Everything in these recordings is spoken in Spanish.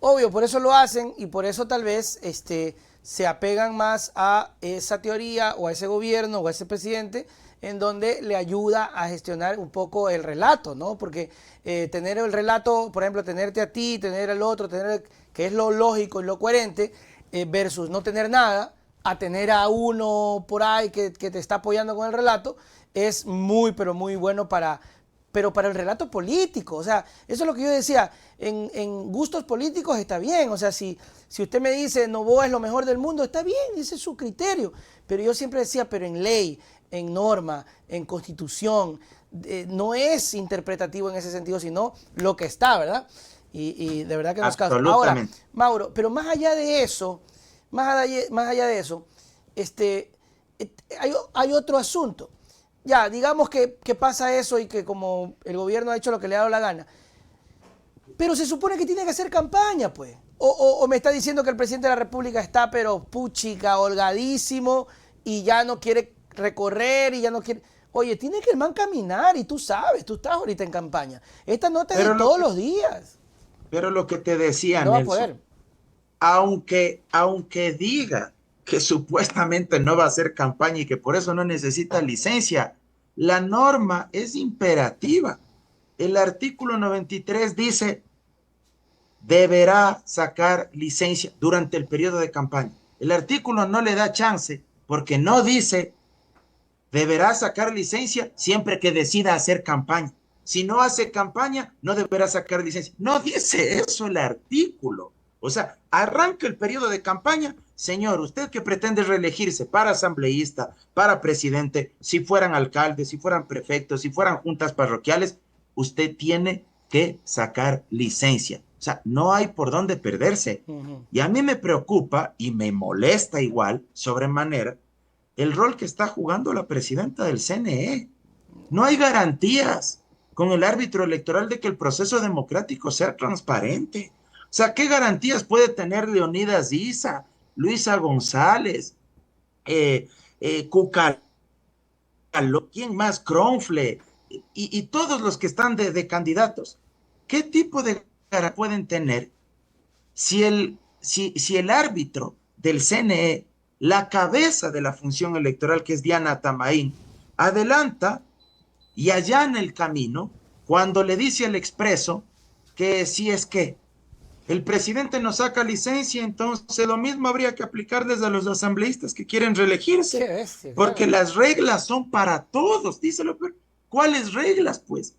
Obvio, por eso lo hacen y por eso tal vez se apegan más a esa teoría o a ese gobierno o a ese presidente en donde le ayuda a gestionar un poco el relato, ¿no? Porque tener el relato, por ejemplo, tenerte a ti, tener al otro, que es lo lógico y lo coherente, versus no tener nada, a tener a uno por ahí que te está apoyando con el relato, es muy, pero muy bueno pero para el relato político. O sea, eso es lo que yo decía, en gustos políticos está bien. O sea, si usted me dice Noboa es lo mejor del mundo, está bien, ese es su criterio. Pero yo siempre decía, pero en ley, en norma, en constitución, no es interpretativo en ese sentido, sino lo que está, ¿verdad? Y de verdad que nos causa. Ahora, Absolutamente. Mauro, pero más allá de eso, más allá de eso, hay otro asunto. Ya, digamos que pasa eso y que como el gobierno ha hecho lo que le ha dado la gana. Pero se supone que tiene que hacer campaña, pues. O me está diciendo que el presidente de la República está, pero puchica, holgadísimo, y ya no quiere recorrer, y ya no quiere... Oye, tiene que el man caminar, y tú sabes, tú estás ahorita en campaña. Esta nota es de Pero lo todos que, los días. pero lo que te decía, No va a Nelson, poder. aunque diga que supuestamente no va a hacer campaña y que por eso no necesita licencia, la norma es imperativa. El artículo 93 dice, deberá sacar licencia durante el periodo de campaña. El artículo no le da chance porque no dice, deberá sacar licencia siempre que decida hacer campaña. Si no hace campaña, no deberá sacar licencia. No dice eso el artículo. O sea, arranca el periodo de campaña. Señor, usted que pretende reelegirse para asambleísta, para presidente, si fueran alcaldes, si fueran prefectos, si fueran juntas parroquiales, usted tiene que sacar licencia. O sea, no hay por dónde perderse. Uh -huh. Y a mí me preocupa y me molesta igual, sobremanera, el rol que está jugando la presidenta del CNE. No hay garantías con el árbitro electoral de que el proceso democrático sea transparente. O sea, ¿qué garantías puede tener Leonidas Issa, Luisa González, Cucaló, quién más, Cronfle y todos los que están de candidatos? ¿Qué tipo de garantías pueden tener si el árbitro del CNE, la cabeza de la función electoral, que es Diana Tamaín, adelanta y allana el camino cuando le dice al Expreso que si es que el presidente no saca licencia, entonces lo mismo habría que aplicarles a los asambleístas que quieren Qué reelegirse, bestia, porque claro. las reglas son para todos, díselo. ¿Cuáles reglas, pues?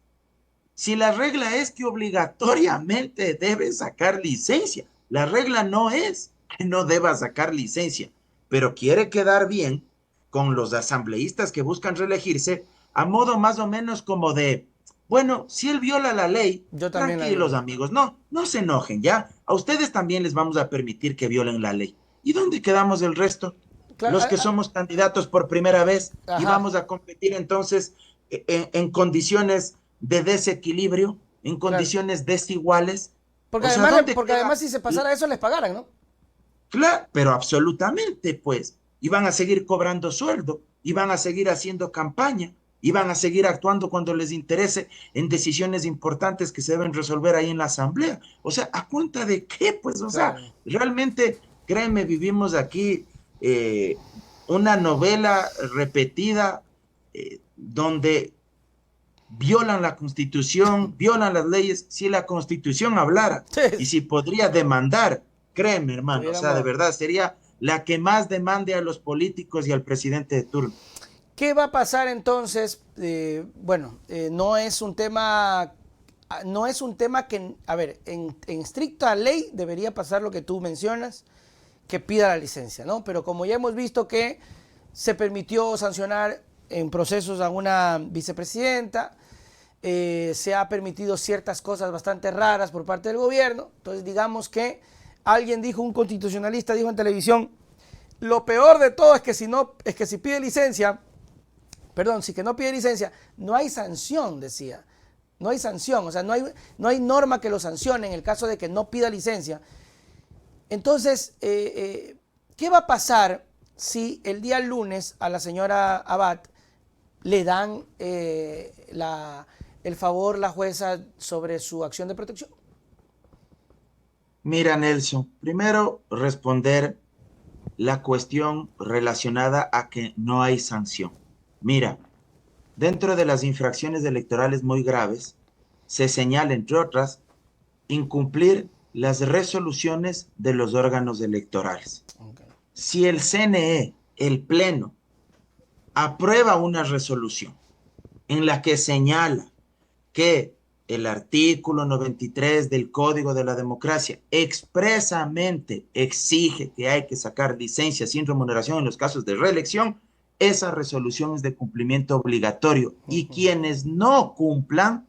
Si la regla es que obligatoriamente debe sacar licencia, la regla no es que no deba sacar licencia, pero quiere quedar bien con los asambleístas que buscan reelegirse a modo más o menos como de, bueno, si él viola la ley, Yo también la tranquilos violé. amigos, no se enojen, ¿ya? A ustedes también les vamos a permitir que violen la ley. ¿Y dónde quedamos el resto? Claro, Los que somos candidatos por primera vez y ajá, vamos a competir entonces en condiciones de desequilibrio, en claro. condiciones desiguales. Porque O sea, además, ¿dónde porque queda? además si se pasara eso les pagaran, ¿no? Claro, pero absolutamente, pues. Y van a seguir cobrando sueldo, y van a seguir haciendo campaña, y van a seguir actuando cuando les interese en decisiones importantes que se deben resolver ahí en la asamblea. O sea, ¿a cuenta de qué? Pues, o sea, Claro. realmente, créeme, vivimos aquí una novela repetida donde violan la constitución, violan las leyes. Si la constitución hablara y si podría demandar, créeme, hermano, o sea, de Tuviéramos... verdad sería la que más demande a los políticos y al presidente de turno. ¿Qué va a pasar entonces? Bueno, no es un tema que, a ver, en estricta ley debería pasar lo que tú mencionas, que pida la licencia, ¿no? Pero como ya hemos visto que se permitió sancionar en procesos a una vicepresidenta, se ha permitido ciertas cosas bastante raras por parte del gobierno, entonces digamos que alguien dijo, un constitucionalista dijo en televisión, lo peor de todo es que si pide licencia, perdón, si que no pide licencia, no hay sanción, decía. No hay sanción, o sea, no hay norma que lo sancione en el caso de que no pida licencia. Entonces, ¿qué va a pasar si el día lunes a la señora Abad le dan el favor la jueza sobre su acción de protección? Mira, Nelson, primero responder la cuestión relacionada a que no hay sanción. Mira, dentro de las infracciones electorales muy graves, se señala, entre otras, incumplir las resoluciones de los órganos electorales. Okay. Si el CNE, el Pleno, aprueba una resolución en la que señala que el artículo 93 del Código de la Democracia expresamente exige que hay que sacar licencia sin remuneración en los casos de reelección, esa resolución es de cumplimiento obligatorio y quienes no cumplan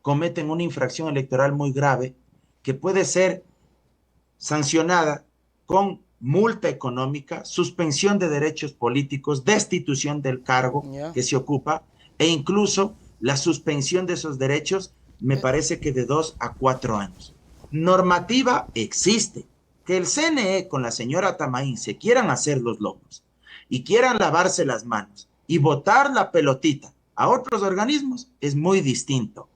cometen una infracción electoral muy grave que puede ser sancionada con multa económica, suspensión de derechos políticos, destitución del cargo Ya. que se ocupa e incluso la suspensión de esos derechos me parece que de 2 a 4 años. Normativa existe. Que el CNE con la señora Tamaín se quieran hacer los locos y quieran lavarse las manos y botar la pelotita a otros organismos es muy distinto.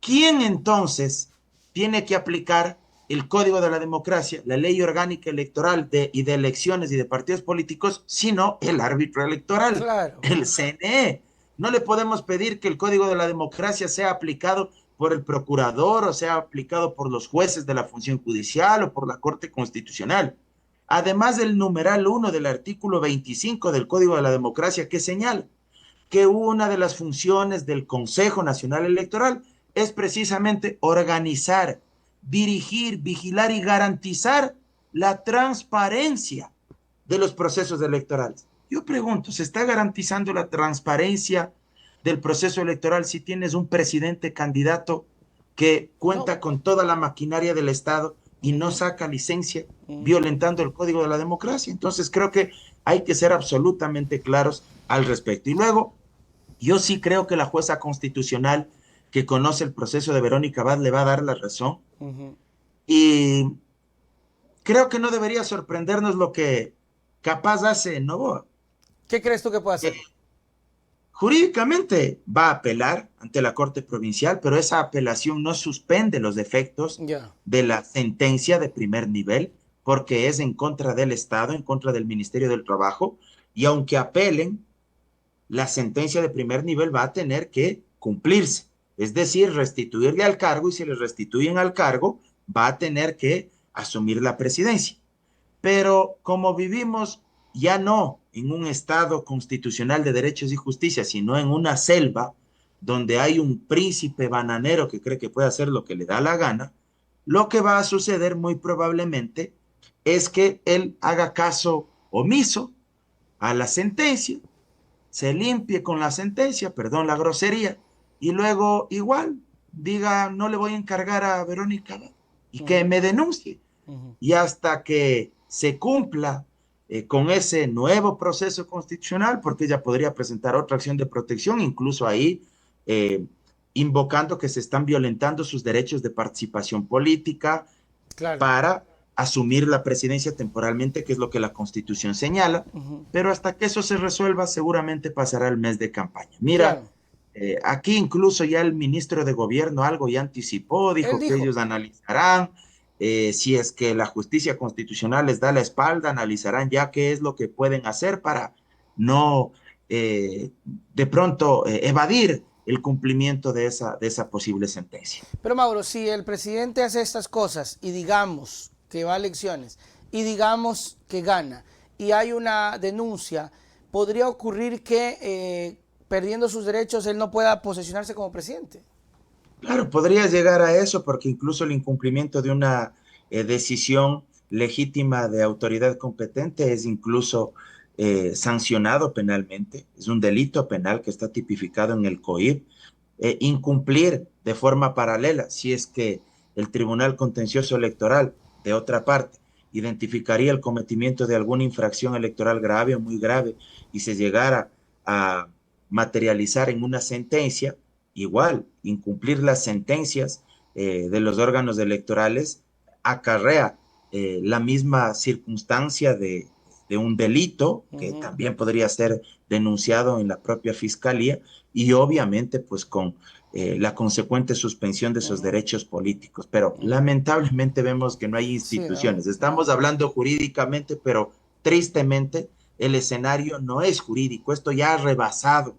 ¿Quién entonces tiene que aplicar el Código de la Democracia, la ley orgánica electoral y de elecciones y de partidos políticos, sino el árbitro electoral, Claro. el CNE? No le podemos pedir que el Código de la Democracia sea aplicado por el procurador o sea aplicado por los jueces de la función judicial o por la Corte Constitucional. Además del numeral 1 del artículo 25 del Código de la Democracia que señala que una de las funciones del Consejo Nacional Electoral es precisamente organizar, dirigir, vigilar y garantizar la transparencia de los procesos electorales. Yo pregunto, ¿se está garantizando la transparencia del proceso electoral si tienes un presidente candidato que No. cuenta con toda la maquinaria del Estado y no saca licencia, violentando el Código de la Democracia? Entonces creo que hay que ser absolutamente claros al respecto. Y luego, yo sí creo que la jueza constitucional que conoce el proceso de Verónica Abad le va a dar la razón y creo que no debería sorprendernos lo que capaz hace Novoa. ¿Qué crees tú que puede Eh, hacer? Jurídicamente va a apelar ante la Corte Provincial, pero esa apelación no suspende los efectos Ya. de la sentencia de primer nivel, porque es en contra del Estado, en contra del Ministerio del Trabajo, y aunque apelen, la sentencia de primer nivel va a tener que cumplirse, es decir, restituirle al cargo y si le restituyen al cargo, va a tener que asumir la presidencia. Pero como vivimos ya no en un Estado constitucional de derechos y justicia, sino en una selva donde hay un príncipe bananero que cree que puede hacer lo que le da la gana, lo que va a suceder muy probablemente es que él haga caso omiso a la sentencia, se limpie con la sentencia, perdón la grosería, y luego igual diga, no le voy a encargar a Verónica y que me denuncie. Y hasta que se cumpla con ese nuevo proceso constitucional, porque ella podría presentar otra acción de protección, incluso ahí eh, invocando que se están violentando sus derechos de participación política Claro. para asumir la presidencia temporalmente, que es lo que la Constitución señala, pero hasta que eso se resuelva, seguramente pasará el mes de campaña. Mira, Claro. aquí incluso ya el ministro de Gobierno algo ya anticipó, Él dijo que dijo. ellos analizarán, si es que la justicia constitucional les da la espalda, analizarán ya qué es lo que pueden hacer para no de pronto evadir el cumplimiento de esa posible sentencia. Pero Mauro, si el presidente hace estas cosas y digamos que va a elecciones y digamos que gana y hay una denuncia, podría ocurrir que perdiendo sus derechos él no pueda posesionarse como presidente. Claro, podría llegar a eso porque incluso el incumplimiento de una decisión legítima de autoridad competente es incluso sancionado penalmente, es un delito penal que está tipificado en el COIP. Incumplir de forma paralela, si es que el Tribunal Contencioso Electoral, de otra parte, identificaría el cometimiento de alguna infracción electoral grave o muy grave y se llegara a materializar en una sentencia, igual, incumplir las sentencias de los órganos electorales acarrea la misma circunstancia de un delito que también podría ser denunciado en la propia fiscalía y obviamente pues con la consecuente suspensión de sus derechos políticos. Pero lamentablemente vemos que no hay Sí, ¿no? instituciones. Estamos hablando jurídicamente, pero tristemente el escenario no es jurídico. Esto ya ha rebasado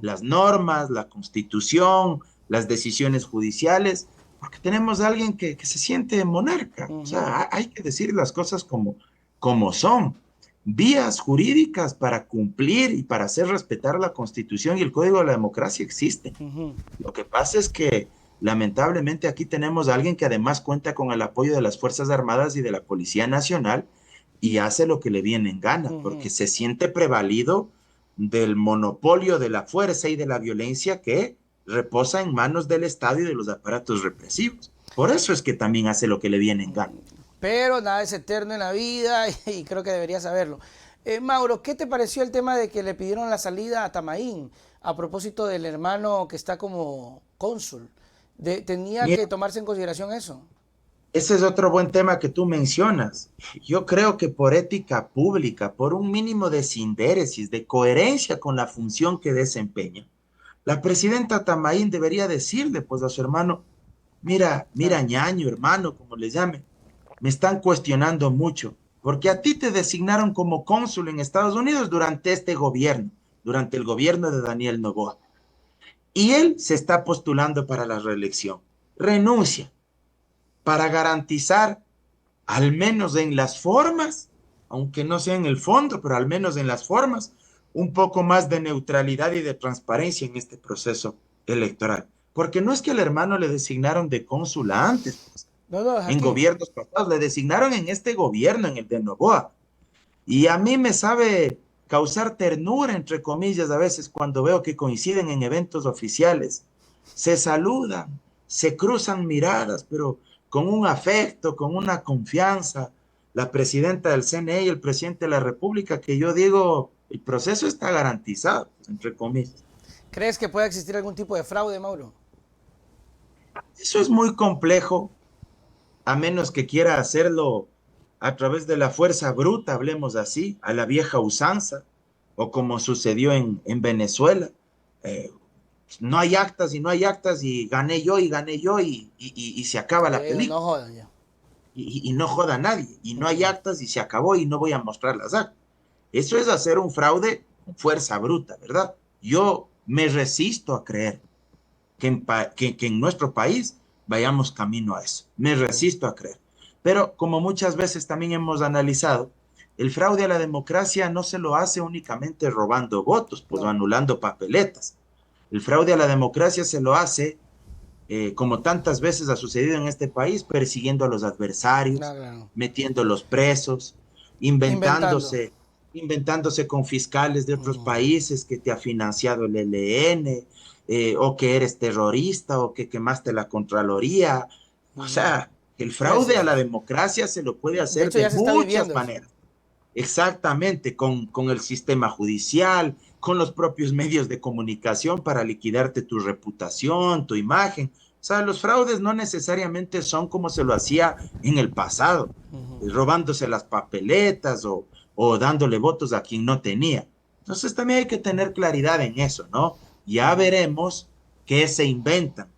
las normas, la constitución, las decisiones judiciales, porque tenemos a alguien que se siente monarca. O sea, hay que decir las cosas como son. Vías jurídicas para cumplir y para hacer respetar la Constitución y el Código de la Democracia existen. Lo que pasa es que lamentablemente aquí tenemos a alguien que además cuenta con el apoyo de las Fuerzas Armadas y de la Policía Nacional y hace lo que le viene en gana, porque se siente prevalido del monopolio de la fuerza y de la violencia que reposa en manos del Estado y de los aparatos represivos. Por eso es que también hace lo que le viene en gana. Pero nada es eterno en la vida y creo que deberías saberlo. Mauro, ¿qué te pareció el tema de que le pidieron la salida a Tamaín a propósito del hermano que está como cónsul? ¿Tenía Mira, que tomarse en consideración eso? ese es otro buen tema que tú mencionas. Yo creo que por ética pública, por un mínimo de sindéresis, de coherencia con la función que desempeña, la presidenta Tamaín debería decirle pues a su hermano, mira, Claro. ñaño, hermano, como le llame, me están cuestionando mucho, porque a ti te designaron como cónsul en Estados Unidos durante este gobierno, durante el gobierno de Daniel Noboa, y él se está postulando para la reelección. Renuncia para garantizar, al menos en las formas, aunque no sea en el fondo, pero al menos en las formas, un poco más de neutralidad y de transparencia en este proceso electoral. Porque no es que al hermano le designaron de cónsul antes, pues, No, no, es en aquí. gobiernos pasados, le designaron en este gobierno, en el de Noboa. Y a mí me sabe causar ternura, entre comillas, a veces cuando veo que coinciden en eventos oficiales. Se saludan, se cruzan miradas, pero con un afecto, con una confianza. La presidenta del CNE y el presidente de la República, que yo digo, el proceso está garantizado, entre comillas. ¿Crees que pueda existir algún tipo de fraude, Mauro? Eso es muy complejo, a menos que quiera hacerlo a través de la fuerza bruta, hablemos así, a la vieja usanza, o como sucedió en Venezuela. Eh, no hay actas y no hay actas y gané yo y se acaba la No película. jodan ya. Y no joda a nadie. Y no hay actas y se acabó y no voy a mostrar las actas. Eso es hacer un fraude con fuerza bruta, ¿verdad? Yo me resisto a creer que en nuestro país vayamos camino a eso. Me resisto a creer. Pero como muchas veces también hemos analizado, el fraude a la democracia no se lo hace únicamente robando votos, pues o No. anulando papeletas. El fraude a la democracia se lo hace, como tantas veces ha sucedido en este país, persiguiendo a los adversarios, No, claro. metiéndolos presos, Inventando. inventándose con fiscales de otros países que te ha financiado el ELN, o que eres terrorista, o que quemaste la Contraloría. O sea, el Sí, sí, fraude a sí. la democracia se lo puede De hacer hecho, de ya se está muchas viviendo eso. maneras. Exactamente, con el sistema judicial, con los propios medios de comunicación para liquidarte tu reputación, tu imagen. O sea, los fraudes no necesariamente son como se lo hacía en el pasado, robándose las papeletas o dándole votos a quien no tenía. Entonces también hay que tener claridad en eso, ¿no? Ya veremos qué se inventan,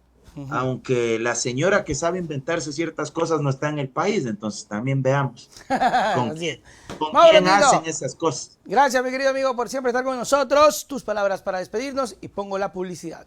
aunque la señora que sabe inventarse ciertas cosas no está en el país, entonces también veamos con Así es. quién, con Mauro quién hacen Andino, esas cosas. gracias, mi querido amigo, por siempre estar con nosotros. Tus palabras para despedirnos y pongo la publicidad.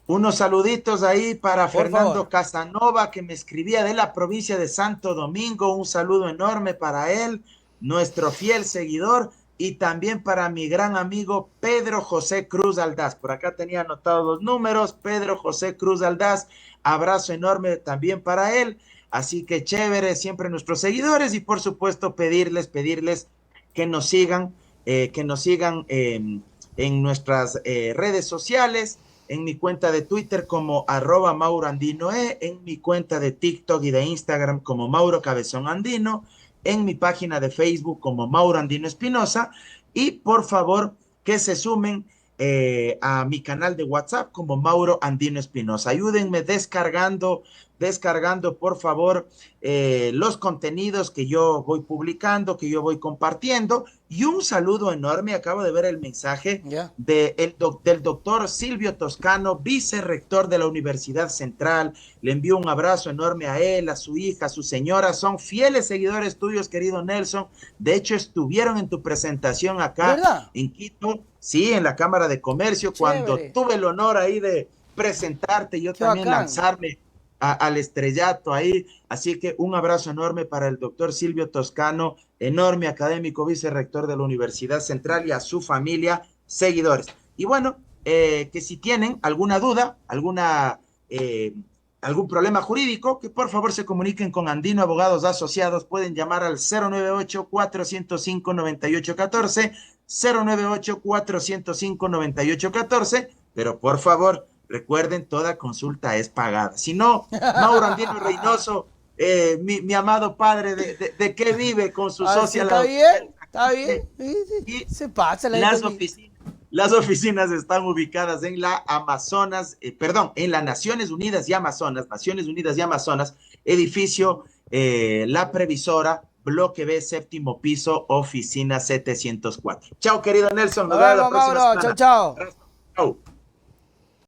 Unos saluditos ahí para Por Fernando favor. Casanova, que me escribía de la provincia de Santo Domingo. Un saludo enorme para él, nuestro fiel seguidor, y también para mi gran amigo Pedro José Cruz Aldaz. Por acá tenía anotados los números. Pedro José Cruz Aldaz, abrazo enorme también para él. Así que chévere, siempre nuestros seguidores, y por supuesto pedirles que nos sigan en nuestras redes sociales, en mi cuenta de Twitter como @MauroAndinoe, en mi cuenta de TikTok y de Instagram como Mauro Cabezón Andino, en mi página de Facebook como Mauro Andino Espinosa, y por favor que se sumen a mi canal de WhatsApp como Mauro Andino Espinosa. Ayúdenme descargando por favor los contenidos que yo voy publicando, que yo voy compartiendo. Y un saludo enorme, acabo de ver el mensaje Ya. del doctor Silvio Toscano, vicerrector de la Universidad Central. Le envío un abrazo enorme a él, a su hija, a su señora. Son fieles seguidores tuyos, querido Nelson. De hecho, estuvieron en tu presentación ¿De acá verdad? en Quito, sí, en la Cámara de Comercio, cuando Chévere. tuve el honor ahí de presentarte, yo Qué también bacán. lanzarme al estrellato ahí. Así que un abrazo enorme para el doctor Silvio Toscano, enorme académico, vicerrector de la Universidad Central, y a su familia, seguidores. Y bueno, que si tienen alguna duda, algún problema jurídico, que por favor se comuniquen con Andino Abogados Asociados. Pueden llamar al 098-405-9814, 098-405-9814, pero por favor, recuerden, toda consulta es pagada. Si no, Mauro Andino Reynoso, mi amado padre, ¿de qué vive con su Así socia, la está doctora bien, Elsa está bien. Quispe? Sí, sí. Y Se pasa la gente las aquí. oficinas, las oficinas están ubicadas en la Amazonas, perdón, en la Naciones Unidas y Amazonas, edificio La Previsora, bloque B, séptimo piso, oficina 704. Chao, querido Nelson, Nos nos vemos la vemos, próxima Mauro. Chau, semana. chau. Chao.